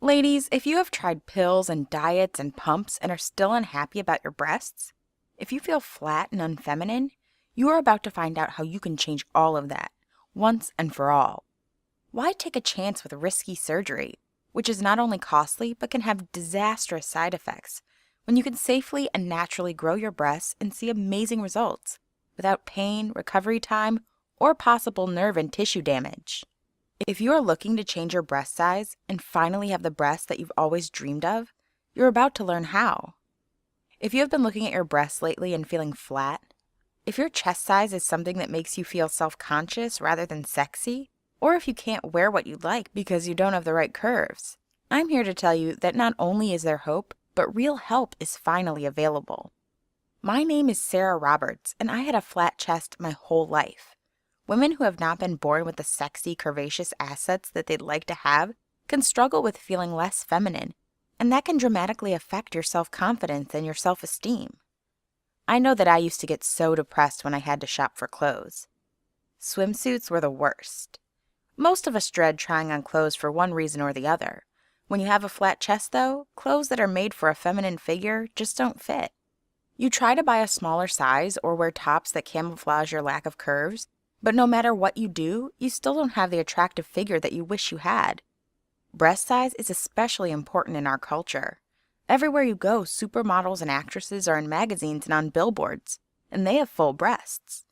Ladies, if you have tried pills and diets and pumps and are still unhappy about your breasts, if you feel flat and unfeminine, you are about to find out how you can change all of that, once and for all. Why take a chance with risky surgery, which is not only costly but can have disastrous side effects, when you can safely and naturally grow your breasts and see amazing results without pain, recovery time, or possible nerve and tissue damage? If you are looking to change your breast size and finally have the breasts that you've always dreamed of, you're about to learn how. If you have been looking at your breasts lately and feeling flat, if your chest size is something that makes you feel self-conscious rather than sexy, or if you can't wear what you like because you don't have the right curves, I'm here to tell you that not only is there hope, but real help is finally available. My name is Sarah Roberts, and I had a flat chest my whole life. Women who have not been born with the sexy, curvaceous assets that they'd like to have can struggle with feeling less feminine, and that can dramatically affect your self-confidence and your self-esteem. I know that I used to get so depressed when I had to shop for clothes. Swimsuits were the worst. Most of us dread trying on clothes for one reason or the other. When you have a flat chest, though, clothes that are made for a feminine figure just don't fit. You try to buy a smaller size or wear tops that camouflage your lack of curves, but no matter what you do, you still don't have the attractive figure that you wish you had. Breast size is especially important in our culture. Everywhere you go, supermodels and actresses are in magazines and on billboards, and they have full breasts.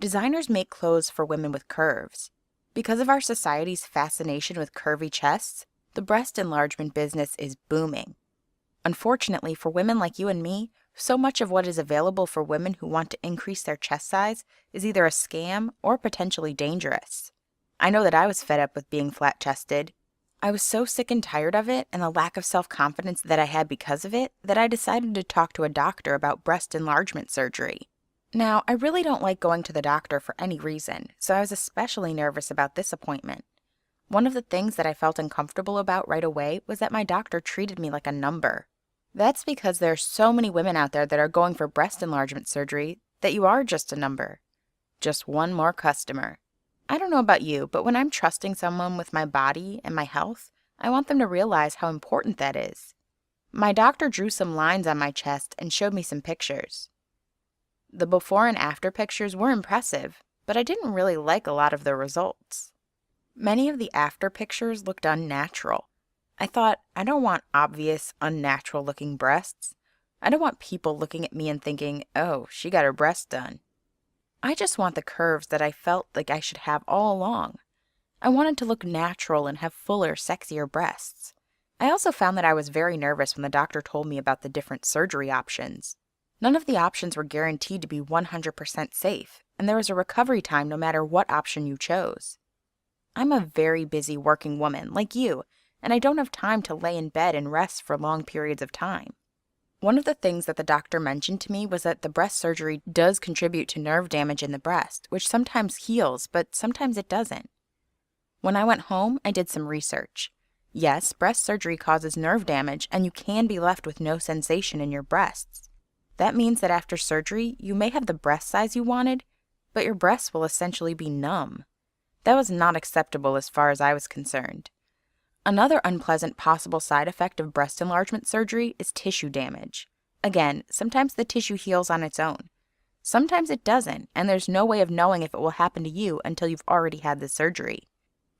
Designers make clothes for women with curves. Because of our society's fascination with curvy chests, the breast enlargement business is booming. Unfortunately, for women like you and me, so much of what is available for women who want to increase their chest size is either a scam or potentially dangerous. I know that I was fed up with being flat-chested. I was so sick and tired of it and the lack of self-confidence that I had because of it that I decided to talk to a doctor about breast enlargement surgery. Now, I really don't like going to the doctor for any reason, so I was especially nervous about this appointment. One of the things that I felt uncomfortable about right away was that my doctor treated me like a number. That's because there are so many women out there that are going for breast enlargement surgery that you are just a number. Just one more customer. I don't know about you, but when I'm trusting someone with my body and my health, I want them to realize how important that is. My doctor drew some lines on my chest and showed me some pictures. The before and after pictures were impressive, but I didn't really like a lot of the results. Many of the after pictures looked unnatural. I thought, I don't want obvious, unnatural-looking breasts. I don't want people looking at me and thinking, oh, she got her breasts done. I just want the curves that I felt like I should have all along. I wanted to look natural and have fuller, sexier breasts. I also found that I was very nervous when the doctor told me about the different surgery options. None of the options were guaranteed to be 100% safe, and there was a recovery time no matter what option you chose. I'm a very busy working woman, like you, and I don't have time to lay in bed and rest for long periods of time. One of the things that the doctor mentioned to me was that the breast surgery does contribute to nerve damage in the breast, which sometimes heals, but sometimes it doesn't. When I went home, I did some research. Yes, breast surgery causes nerve damage, and you can be left with no sensation in your breasts. That means that after surgery, you may have the breast size you wanted, but your breasts will essentially be numb. That was not acceptable as far as I was concerned. Another unpleasant possible side effect of breast enlargement surgery is tissue damage. Again, sometimes the tissue heals on its own. Sometimes it doesn't, and there's no way of knowing if it will happen to you until you've already had the surgery.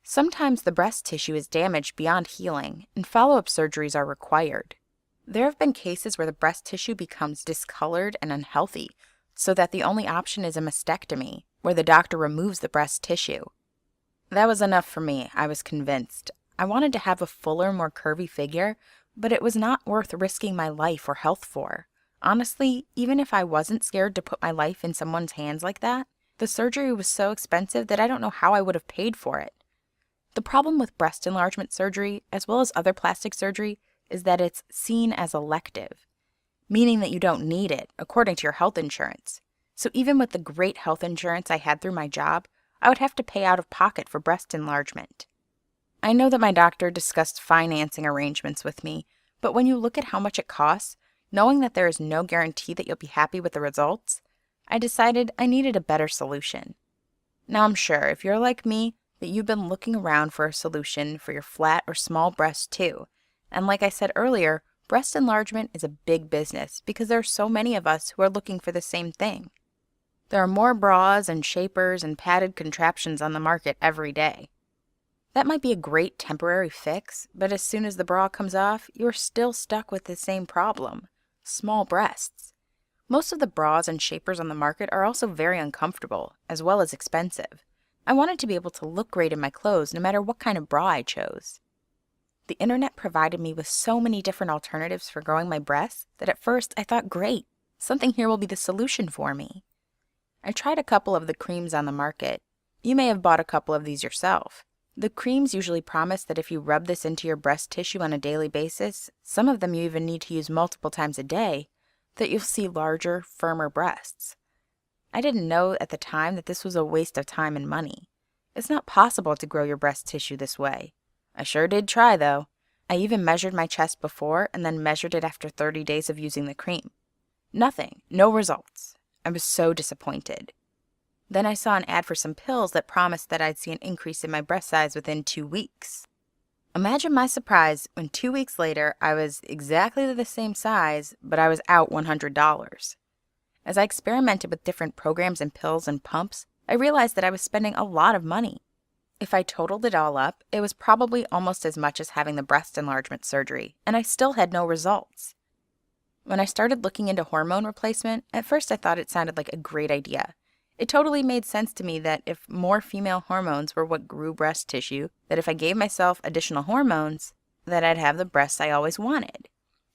Sometimes the breast tissue is damaged beyond healing, and follow-up surgeries are required. There have been cases where the breast tissue becomes discolored and unhealthy, so that the only option is a mastectomy, where the doctor removes the breast tissue. That was enough for me, I was convinced. I wanted to have a fuller, more curvy figure, but it was not worth risking my life or health for. Honestly, even if I wasn't scared to put my life in someone's hands like that, the surgery was so expensive that I don't know how I would have paid for it. The problem with breast enlargement surgery, as well as other plastic surgery, is that it's seen as elective, meaning that you don't need it, according to your health insurance. So even with the great health insurance I had through my job, I would have to pay out of pocket for breast enlargement. I know that my doctor discussed financing arrangements with me, but when you look at how much it costs, knowing that there is no guarantee that you'll be happy with the results, I decided I needed a better solution. Now I'm sure if you're like me, that you've been looking around for a solution for your flat or small breasts too. And like I said earlier, breast enlargement is a big business because there are so many of us who are looking for the same thing. There are more bras and shapers and padded contraptions on the market every day. That might be a great temporary fix, but as soon as the bra comes off, you're still stuck with the same problem: small breasts. Most of the bras and shapers on the market are also very uncomfortable, as well as expensive. I wanted to be able to look great in my clothes no matter what kind of bra I chose. The internet provided me with so many different alternatives for growing my breasts that at first I thought, great, something here will be the solution for me. I tried a couple of the creams on the market. You may have bought a couple of these yourself. The creams usually promise that if you rub this into your breast tissue on a daily basis, some of them you even need to use multiple times a day, that you'll see larger, firmer breasts. I didn't know at the time that this was a waste of time and money. It's not possible to grow your breast tissue this way. I sure did try, though. I even measured my chest before and then measured it after 30 days of using the cream. Nothing, no results. I was so disappointed. Then I saw an ad for some pills that promised that I'd see an increase in my breast size within 2 weeks. Imagine my surprise when 2 weeks later I was exactly the same size, but I was out $100. As I experimented with different programs and pills and pumps, I realized that I was spending a lot of money. If I totaled it all up, it was probably almost as much as having the breast enlargement surgery, and I still had no results. When I started looking into hormone replacement, at first I thought it sounded like a great idea. It totally made sense to me that if more female hormones were what grew breast tissue, that if I gave myself additional hormones, that I'd have the breasts I always wanted.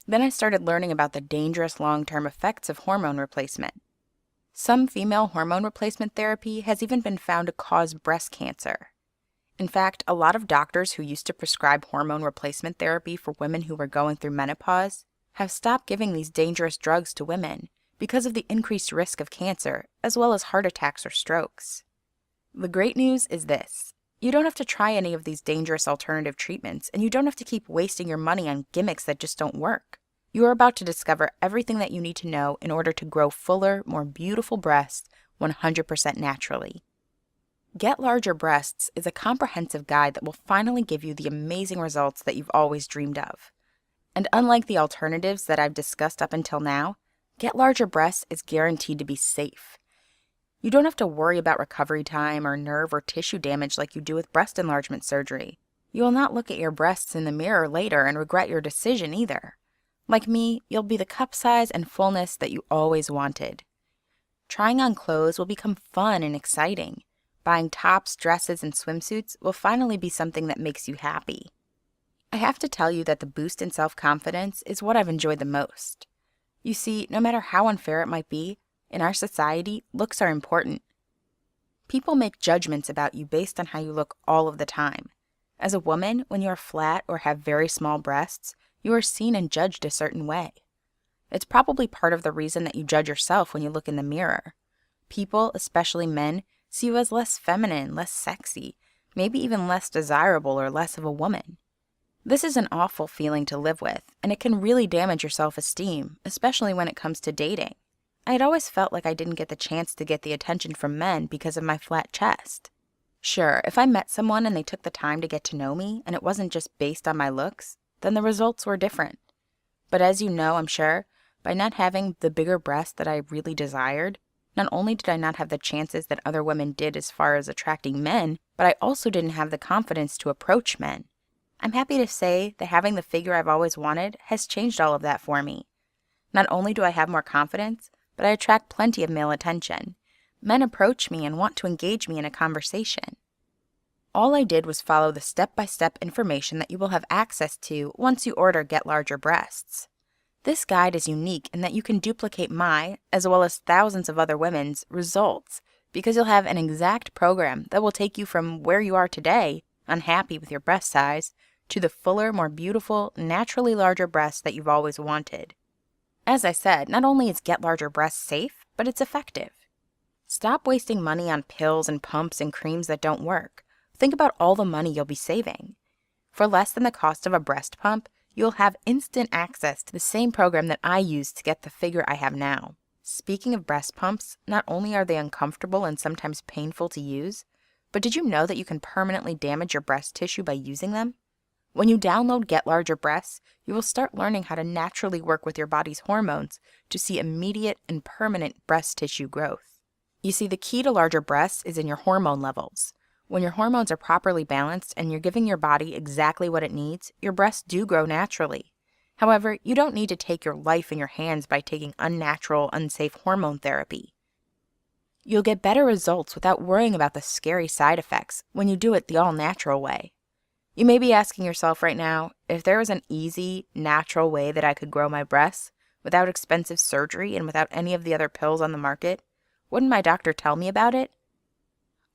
Then I started learning about the dangerous long-term effects of hormone replacement. Some female hormone replacement therapy has even been found to cause breast cancer. In fact, a lot of doctors who used to prescribe hormone replacement therapy for women who were going through menopause have stopped giving these dangerous drugs to women because of the increased risk of cancer, as well as heart attacks or strokes. The great news is this: you don't have to try any of these dangerous alternative treatments, and you don't have to keep wasting your money on gimmicks that just don't work. You are about to discover everything that you need to know in order to grow fuller, more beautiful breasts 100% naturally. Get Larger Breasts is a comprehensive guide that will finally give you the amazing results that you've always dreamed of. And unlike the alternatives that I've discussed up until now, Get Larger Breasts is guaranteed to be safe. You don't have to worry about recovery time or nerve or tissue damage like you do with breast enlargement surgery. You will not look at your breasts in the mirror later and regret your decision either. Like me, you'll be the cup size and fullness that you always wanted. Trying on clothes will become fun and exciting. Buying tops, dresses, and swimsuits will finally be something that makes you happy. I have to tell you that the boost in self-confidence is what I've enjoyed the most. You see, no matter how unfair it might be, in our society, looks are important. People make judgments about you based on how you look all of the time. As a woman, when you are flat or have very small breasts, you are seen and judged a certain way. It's probably part of the reason that you judge yourself when you look in the mirror. People, especially men, see you as less feminine, less sexy, maybe even less desirable or less of a woman. This is an awful feeling to live with, and it can really damage your self-esteem, especially when it comes to dating. I had always felt like I didn't get the chance to get the attention from men because of my flat chest. Sure, if I met someone and they took the time to get to know me, and it wasn't just based on my looks, then the results were different. But as you know, I'm sure, by not having the bigger breast that I really desired, not only did I not have the chances that other women did as far as attracting men, but I also didn't have the confidence to approach men. I'm happy to say that having the figure I've always wanted has changed all of that for me. Not only do I have more confidence, but I attract plenty of male attention. Men approach me and want to engage me in a conversation. All I did was follow the step-by-step information that you will have access to once you order Get Larger Breasts. This guide is unique in that you can duplicate my, as well as thousands of other women's, results, because you'll have an exact program that will take you from where you are today, unhappy with your breast size, to the fuller, more beautiful, naturally larger breasts that you've always wanted. As I said, not only is Get Larger Breasts safe, but it's effective. Stop wasting money on pills and pumps and creams that don't work. Think about all the money you'll be saving. For less than the cost of a breast pump, you'll have instant access to the same program that I used to get the figure I have now. Speaking of breast pumps, not only are they uncomfortable and sometimes painful to use, But did you know that you can permanently damage your breast tissue by using them? When you download Get Larger Breasts, you will start learning how to naturally work with your body's hormones to see immediate and permanent breast tissue growth. You see, the key to larger breasts is in your hormone levels. When your hormones are properly balanced and you're giving your body exactly what it needs, your breasts do grow naturally. However, you don't need to take your life in your hands by taking unnatural, unsafe hormone therapy. You'll get better results without worrying about the scary side effects when you do it the all-natural way. You may be asking yourself right now, if there was an easy, natural way that I could grow my breasts without expensive surgery and without any of the other pills on the market, wouldn't my doctor tell me about it?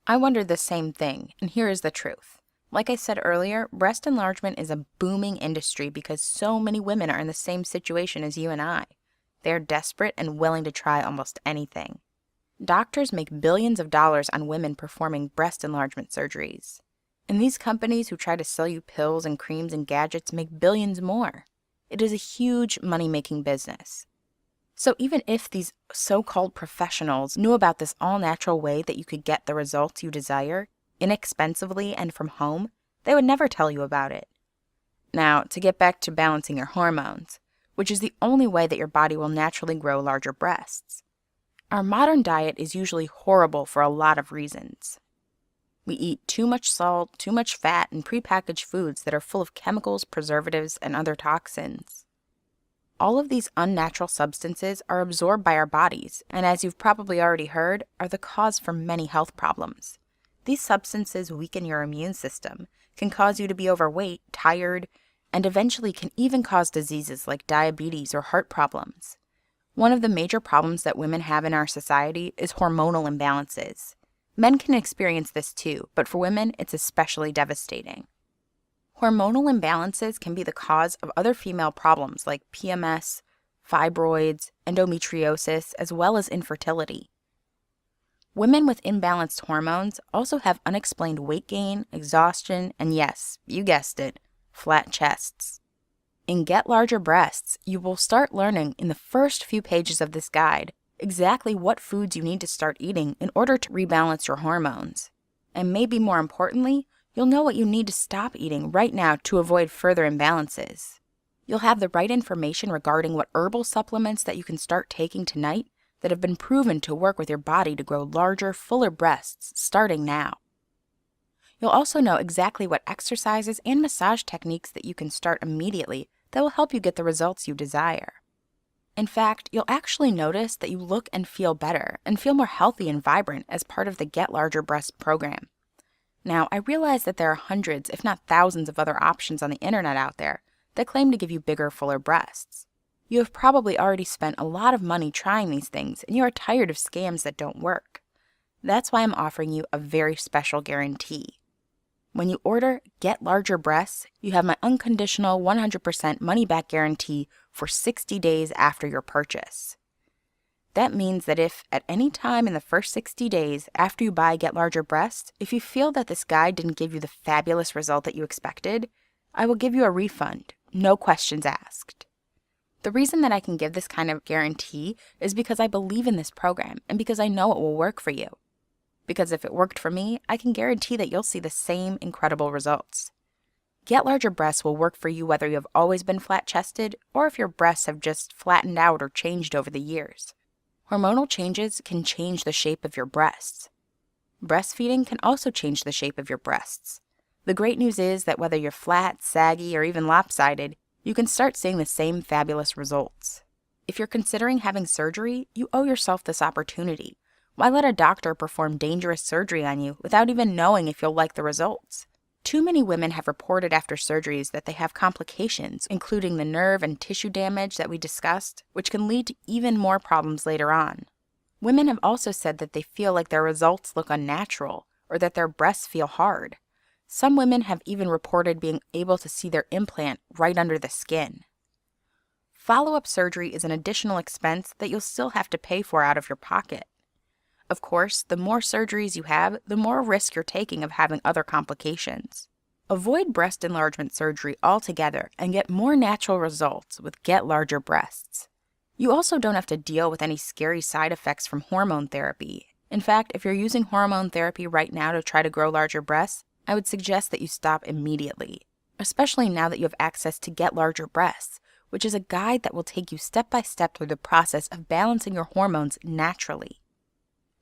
I wondered the same thing, and here is the truth. Like I said earlier, breast enlargement is a booming industry because so many women are in the same situation as you and I. They are desperate and willing to try almost anything. Doctors make billions of dollars on women performing breast enlargement surgeries. And these companies who try to sell you pills and creams and gadgets make billions more. It is a huge money-making business. So even if these so-called professionals knew about this all-natural way that you could get the results you desire, inexpensively and from home, they would never tell you about it. Now, to get back to balancing your hormones, which is the only way that your body will naturally grow larger breasts. Our modern diet is usually horrible for a lot of reasons. We eat too much salt, too much fat, and prepackaged foods that are full of chemicals, preservatives, and other toxins. All of these unnatural substances are absorbed by our bodies, and as you've probably already heard, are the cause for many health problems. These substances weaken your immune system, can cause you to be overweight, tired, and eventually can even cause diseases like diabetes or heart problems. One of the major problems that women have in our society is hormonal imbalances. Men can experience this too, but for women, it's especially devastating. Hormonal imbalances can be the cause of other female problems like PMS, fibroids, endometriosis, as well as infertility. Women with imbalanced hormones also have unexplained weight gain, exhaustion, and yes, you guessed it, flat chests. In Get Larger Breasts, you will start learning in the first few pages of this guide exactly what foods you need to start eating in order to rebalance your hormones. And maybe more importantly, you'll know what you need to stop eating right now to avoid further imbalances. You'll have the right information regarding what herbal supplements that you can start taking tonight that have been proven to work with your body to grow larger, fuller breasts starting now. You'll also know exactly what exercises and massage techniques that you can start immediately that will help you get the results you desire. In fact, you'll actually notice that you look and feel better and feel more healthy and vibrant as part of the Get Larger Breasts program. Now, I realize that there are hundreds, if not thousands, of other options on the internet out there that claim to give you bigger, fuller breasts. You have probably already spent a lot of money trying these things, and you are tired of scams that don't work. That's why I'm offering you a very special guarantee. When you order Get Larger Breasts, you have my unconditional 100% money-back guarantee for 60 days after your purchase. That means that if, at any time in the first 60 days after you buy Get Larger Breasts, if you feel that this guide didn't give you the fabulous result that you expected, I will give you a refund, no questions asked. The reason that I can give this kind of guarantee is because I believe in this program and because I know it will work for you. Because if it worked for me, I can guarantee that you'll see the same incredible results. Get Larger Breasts will work for you whether you have always been flat-chested or if your breasts have just flattened out or changed over the years. Hormonal changes can change the shape of your breasts. Breastfeeding can also change the shape of your breasts. The great news is that whether you're flat, saggy, or even lopsided, you can start seeing the same fabulous results. If you're considering having surgery, you owe yourself this opportunity. Why let a doctor perform dangerous surgery on you without even knowing if you'll like the results? Too many women have reported after surgeries that they have complications, including the nerve and tissue damage that we discussed, which can lead to even more problems later on. Women have also said that they feel like their results look unnatural or that their breasts feel hard. Some women have even reported being able to see their implant right under the skin. Follow-up surgery is an additional expense that you'll still have to pay for out of your pocket. Of course, the more surgeries you have, the more risk you're taking of having other complications. Avoid breast enlargement surgery altogether and get more natural results with Get Larger Breasts. You also don't have to deal with any scary side effects from hormone therapy, In fact, if you're using hormone therapy right now to try to grow larger breasts, I would suggest that you stop immediately, especially now that you have access to Get Larger Breasts, which is a guide that will take you step by step through the process of balancing your hormones naturally.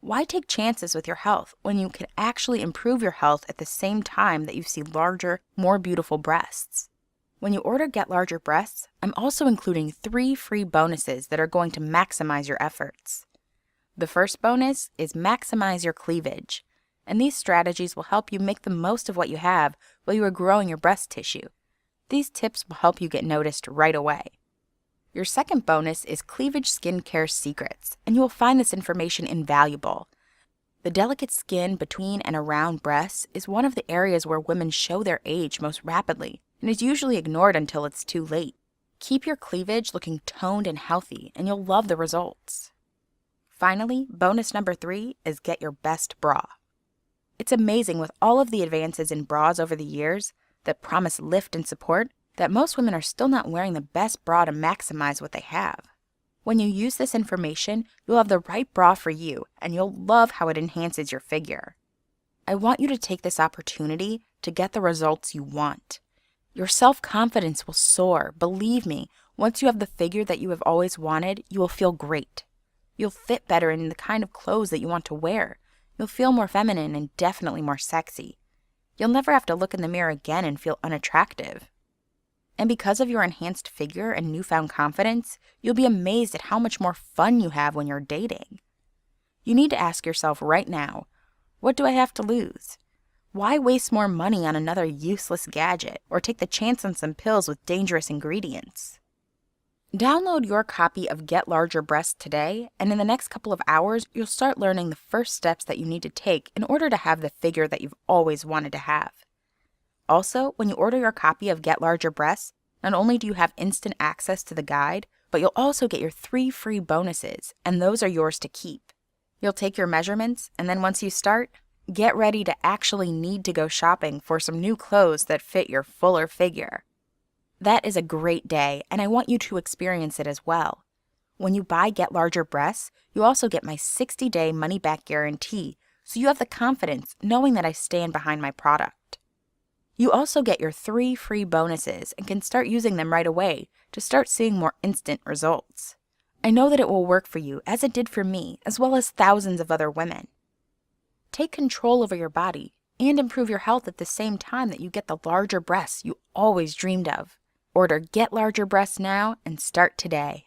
Why take chances with your health when you can actually improve your health at the same time that you see larger, more beautiful breasts? When you order Get Larger Breasts, I'm also including 3 free bonuses that are going to maximize your efforts. The first bonus is Maximize Your Cleavage, and these strategies will help you make the most of what you have while you are growing your breast tissue. These tips will help you get noticed right away. Your second bonus is Cleavage Skincare Secrets, and you will find this information invaluable. The delicate skin between and around breasts is one of the areas where women show their age most rapidly and is usually ignored until it's too late. Keep your cleavage looking toned and healthy, and you'll love the results. Finally, bonus number 3 is Get Your Best Bra. It's amazing with all of the advances in bras over the years that promise lift and support that most women are still not wearing the best bra to maximize what they have. When you use this information, you'll have the right bra for you, and you'll love how it enhances your figure. I want you to take this opportunity to get the results you want. Your self-confidence will soar. Believe me, once you have the figure that you have always wanted, you will feel great. You'll fit better in the kind of clothes that you want to wear. You'll feel more feminine and definitely more sexy. You'll never have to look in the mirror again and feel unattractive. And because of your enhanced figure and newfound confidence, you'll be amazed at how much more fun you have when you're dating. You need to ask yourself right now, what do I have to lose? Why waste more money on another useless gadget or take the chance on some pills with dangerous ingredients? Download your copy of Get Larger Breasts today, and in the next couple of hours, you'll start learning the first steps that you need to take in order to have the figure that you've always wanted to have. Also, when you order your copy of Get Larger Breasts, not only do you have instant access to the guide, but you'll also get your 3 free bonuses, and those are yours to keep. You'll take your measurements, and then once you start, get ready to actually need to go shopping for some new clothes that fit your fuller figure. That is a great day, and I want you to experience it as well. When you buy Get Larger Breasts, you also get my 60-day money-back guarantee, so you have the confidence knowing that I stand behind my product. You also get your 3 free bonuses and can start using them right away to start seeing more instant results. I know that it will work for you, as it did for me, as well as thousands of other women. Take control over your body and improve your health at the same time that you get the larger breasts you always dreamed of. Order Get Larger Breasts now and start today.